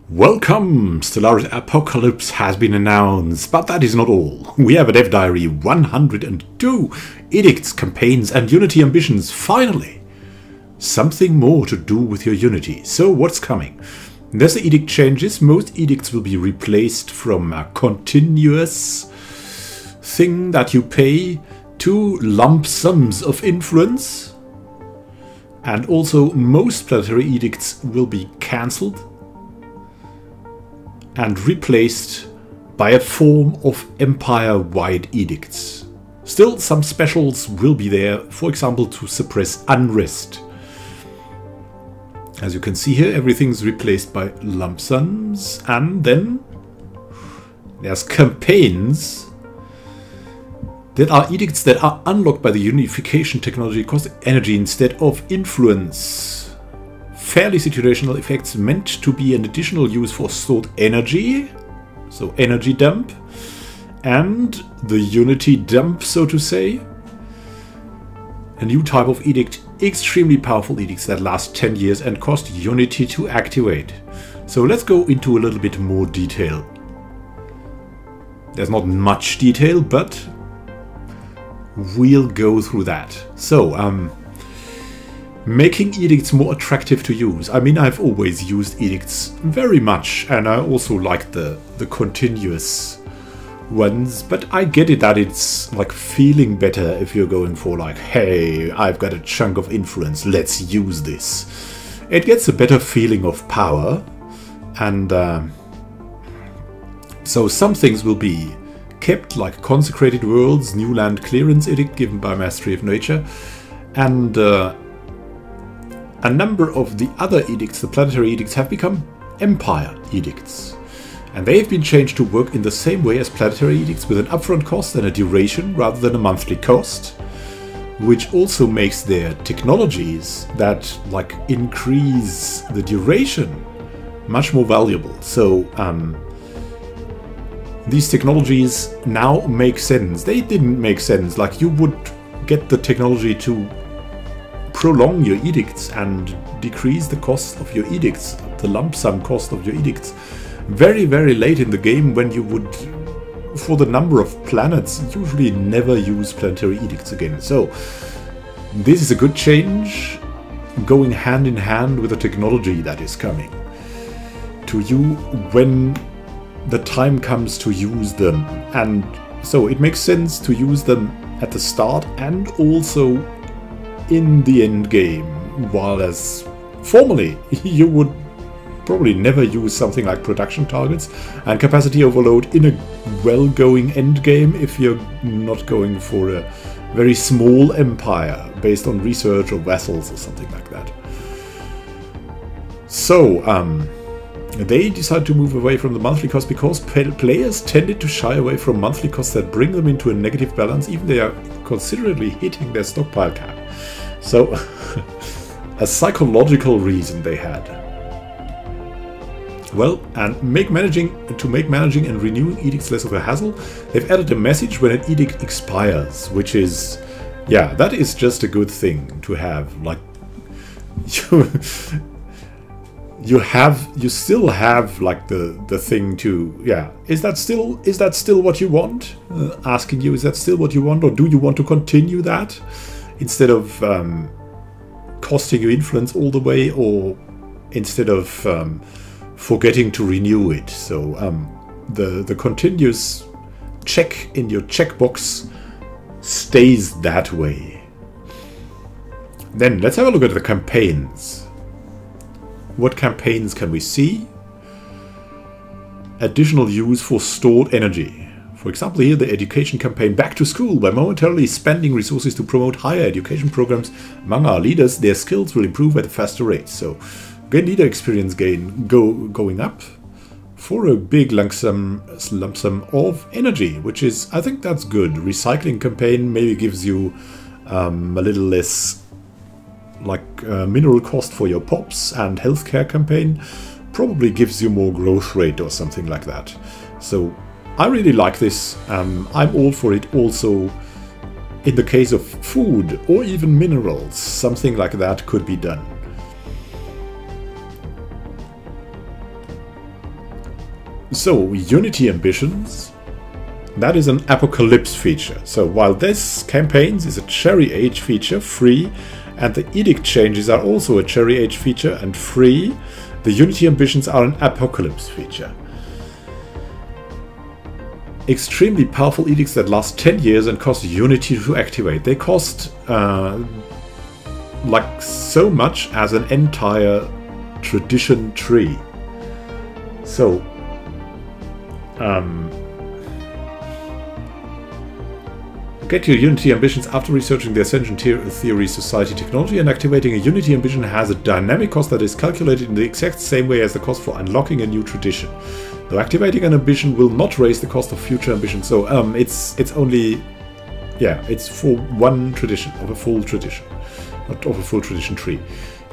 Welcome! Stellaris Apocalypse has been announced, but that is not all. We have a Dev Diary 102, Edicts, Campaigns and Unity Ambitions, finally! Something more to do with your Unity. So what's coming? There's the edict changes. Most edicts will be replaced from a continuous thing that you pay to lump sums of influence. And also most planetary edicts will be cancelled and replaced by a form of empire-wide edicts. Still, some specials will be there, for example, to suppress unrest. As you can see here, everything's replaced by lump sums, and then there's campaigns that are edicts that are unlocked by the unification technology cost energy instead of influence. Fairly situational effects meant to be an additional use for stored energy, so energy dump, and the unity dump, so to say. A new type of edict, extremely powerful edicts that last 10 years and cost unity to activate. So let's go into a little bit more detail. There's not much detail, but we'll go through that. So, making edicts more attractive to use. I mean, I've always used edicts very much, and I also like the continuous ones, but I get it that it's like feeling better if you're going for like, hey, I've got a chunk of influence, let's use this. It gets a better feeling of power, and so some things will be kept, like Consecrated Worlds, New Land Clearance Edict given by Mastery of Nature, and a number of the other edicts, the planetary edicts, have become empire edicts. And they have been changed to work in the same way as planetary edicts, with an upfront cost and a duration rather than a monthly cost, which also makes their technologies that like increase the duration much more valuable. So these technologies now make sense. They didn't make sense. Like, you would get the technology to prolong your edicts and decrease the cost of your edicts, the lump sum cost of your edicts, very, very late in the game, when you would, for the number of planets, usually never use planetary edicts again. So this is a good change, going hand in hand with the technology that is coming to you when the time comes to use them. And so it makes sense to use them at the start and also in the end game, while as formerly you would probably never use something like production targets and capacity overload in a well-going end game if you're not going for a very small empire based on research or vessels or something like that. So they decided to move away from the monthly cost because players tended to shy away from monthly costs that bring them into a negative balance, even they are considerably hitting their stockpile cap. So, a psychological reason they had. Well, and to make managing and renewing edicts less of a hassle, they've added a message when an edict expires, which is, yeah, that is just a good thing to have. Like, you still have like the thing to, yeah, is that still what you want? Asking you, is that still what you want, or do you want to continue that instead of costing you influence all the way, or instead of forgetting to renew it? So the continuous check in your checkbox stays that way. Then let's have a look at the campaigns. What campaigns can we see? Additional use for stored energy. For example, here the education campaign Back to School. By momentarily spending resources to promote higher education programs among our leaders, their skills will improve at a faster rate. So again, leader experience gain going up for a big lump sum of energy, which is, I think that's good. Recycling campaign maybe gives you a little less like mineral cost for your pops, and healthcare campaign probably gives you more growth rate or something like that. So I really like this. I'm all for it. Also, in the case of food or even minerals, something like that could be done. So, Unity Ambitions. That is an Apocalypse feature. So while this Campaigns is a Cherryh Age feature, free, and the Edict changes are also a Cherryh Age feature and free, the Unity Ambitions are an Apocalypse feature. Extremely powerful edicts that last 10 years and cost Unity to activate. They cost like so much as an entire tradition tree. So get your Unity Ambitions after researching the Ascension Theory Society technology, and activating a Unity Ambition has a dynamic cost that is calculated in the exact same way as the cost for unlocking a new tradition. Though activating an ambition will not raise the cost of future ambitions, so it's only, yeah, it's for one tradition, of a full tradition, not of a full tradition tree.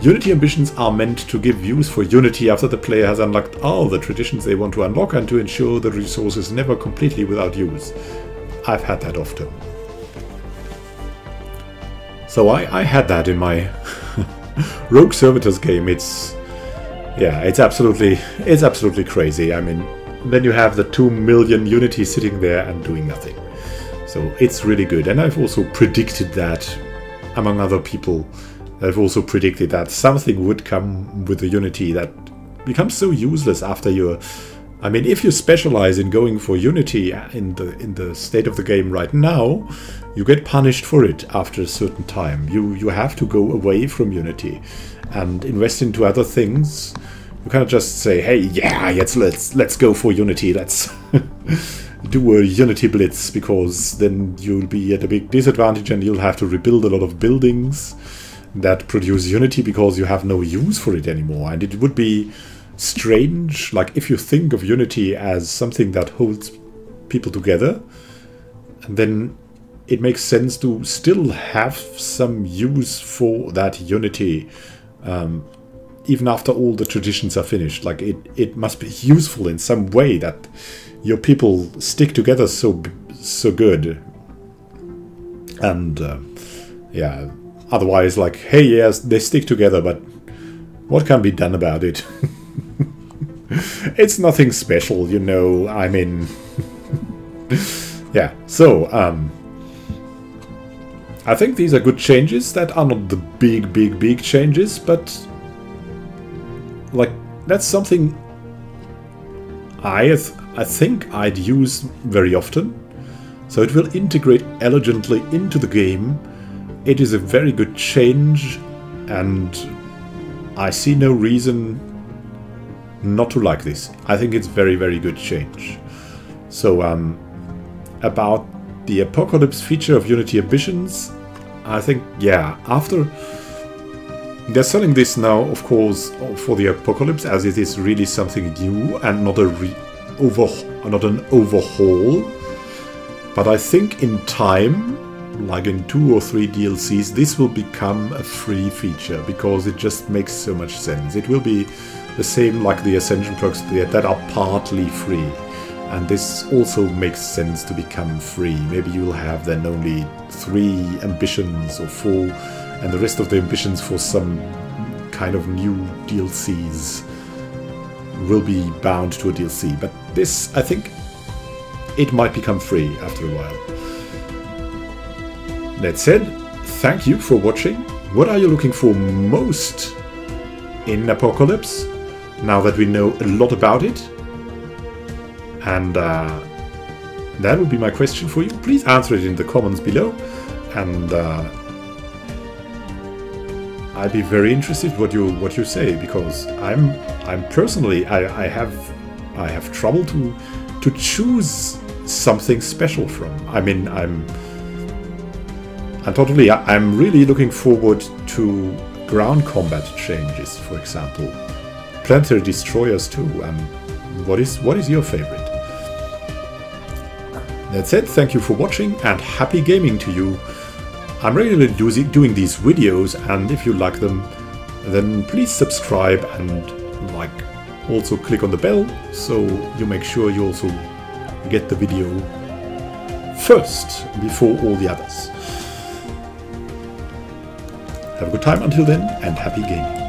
Unity Ambitions are meant to give use for Unity after the player has unlocked all the traditions they want to unlock, and to ensure the resource is never completely without use. I've had that often. So I had that in my Rogue Servitors game. It's absolutely crazy. I mean, then you have the 2 million Unity sitting there and doing nothing. So it's really good. And I've also predicted that, among other people, I've also predicted that something would come with the Unity that becomes so useless after you're... I mean, if you specialize in going for Unity in the state of the game right now, you get punished for it after a certain time. You have to go away from Unity and invest into other things. You cannot just say, hey, yeah, let's go for Unity, let's do a Unity blitz, because then you'll be at a big disadvantage and you'll have to rebuild a lot of buildings that produce Unity because you have no use for it anymore. And it would be strange, like, if you think of Unity as something that holds people together, and then it makes sense to still have some use for that Unity, even after all the traditions are finished. Like, it must be useful in some way that your people stick together so good. And yeah, otherwise, like, hey, yes, they stick together, but what can be done about it? It's nothing special, you know, I mean... yeah, so, I think these are good changes that are not the big changes, but... like, that's something I think I'd use very often. So it will integrate elegantly into the game. It is a very good change, and I see no reason not to like this. I think it's very good change. So about the Apocalypse feature of Unity Ambitions, I think, yeah, after they're selling this now, of course, for the Apocalypse, as it is really something new and not an overhaul. But I think in time, like in 2 or 3 DLCs, this will become a free feature, because it just makes so much sense. It will be the same like the Ascension perks that are partly free. And this also makes sense to become free. Maybe you'll have then only 3 ambitions or 4, and the rest of the ambitions for some kind of new DLCs will be bound to a DLC. But this, I think, it might become free after a while. That said, thank you for watching. What are you looking for most in Apocalypse, now that we know a lot about it? And that would be my question for you. Please answer it in the comments below, and I'd be very interested what you say, because I'm personally I have trouble to choose something special from. I mean, I'm really looking forward to ground combat changes, for example, planetary destroyers too. What is your favorite? That's it. Thank you for watching, and happy gaming to you. I'm regularly doing these videos, and if you like them, then please subscribe and also click on the bell, so you make sure you also get the video first before all the others. Have a good time until then, and happy gaming.